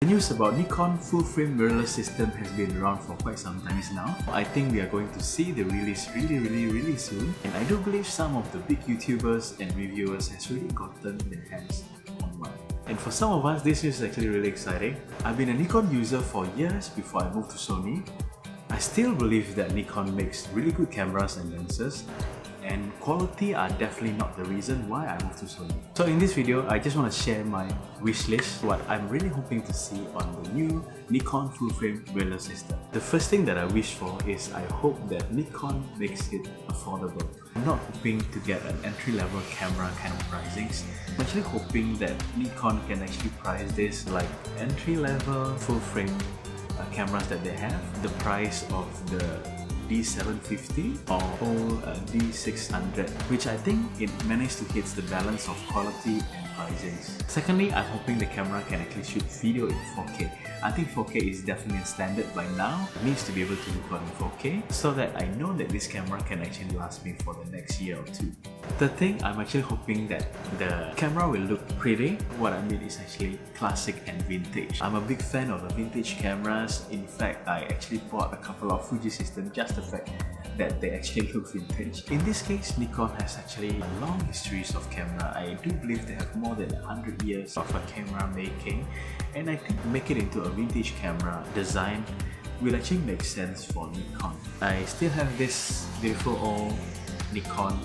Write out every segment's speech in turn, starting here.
The news about Nikon Full Frame Mirrorless system has been around for quite some time now. I think we are going to see the release really soon, and I do believe some of the big YouTubers and reviewers has really gotten their hands on one. And for some of us, this is actually really exciting. I've been a Nikon user for years before I moved to Sony. I still believe that Nikon makes really good cameras and lenses, and quality are definitely not the reason why I moved to Sony. So in this video, I just want to share my wish list, what I'm really hoping to see on the new Nikon Full Frame Mirrorless system. The first thing that I wish for is I hope that Nikon makes it affordable. I'm not hoping to get an entry-level camera kind of pricings. I'm actually hoping that Nikon can actually price this like entry-level full frame cameras that they have, the price of the D750 or old D600, which I think it managed to hit the balance of quality and pricings. Secondly, I'm hoping the camera can actually shoot video in 4K. I think 4K is definitely a standard by now. It needs to be able to record in 4K so that I know that this camera can actually last me for the next year or two. Third thing, I'm actually hoping that the camera will look pretty. What I mean is actually classic and vintage. I'm a big fan of the vintage cameras. In fact, I actually bought a couple of Fuji systems just the fact that they actually look vintage. In this case, Nikon has actually a long histories of camera. I do believe they have more than 100 years of a camera making, and I think to make it into a vintage camera design will actually make sense for Nikon. I still have this beautiful old Nikon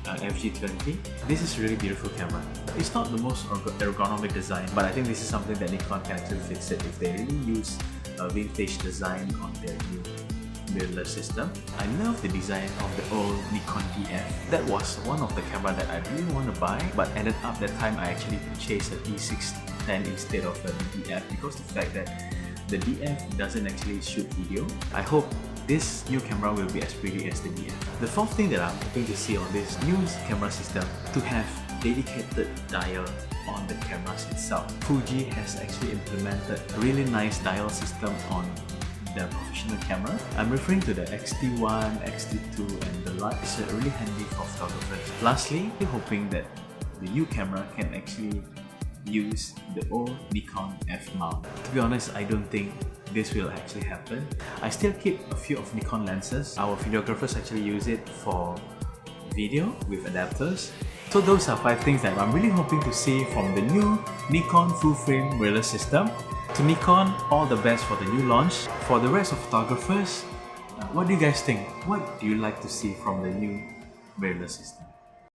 FG20. This is a really beautiful camera. It's not the most ergonomic design, but I think this is something that Nikon can actually fix it if they really use a vintage design on their new mirrorless system. I love the design of the old Nikon DF. That was one of the camera that I really want to buy, but ended up that time I actually purchased a D610 instead of the DF because the fact that the DF doesn't actually shoot video. I hope this new camera will be as pretty as the DF. The fourth thing that I'm hoping to see on this new camera system, to have dedicated dial on the cameras itself. Fuji has actually implemented a really nice dial system on the professional camera. I'm referring to the XT1, XT2 and the like. It's really handy for photographers. Lastly, we're hoping that the new camera can actually use the old Nikon F mount. To be honest, I don't think this will actually happen. I still keep a few of Nikon lenses. Our videographers actually use it for video with adapters. So those are 5 things that I'm really hoping to see from the new Nikon Full Frame Mirrorless system. To Nikon, all the best for the new launch. For the rest of photographers, what do you guys think? What do you like to see from the new mirrorless system?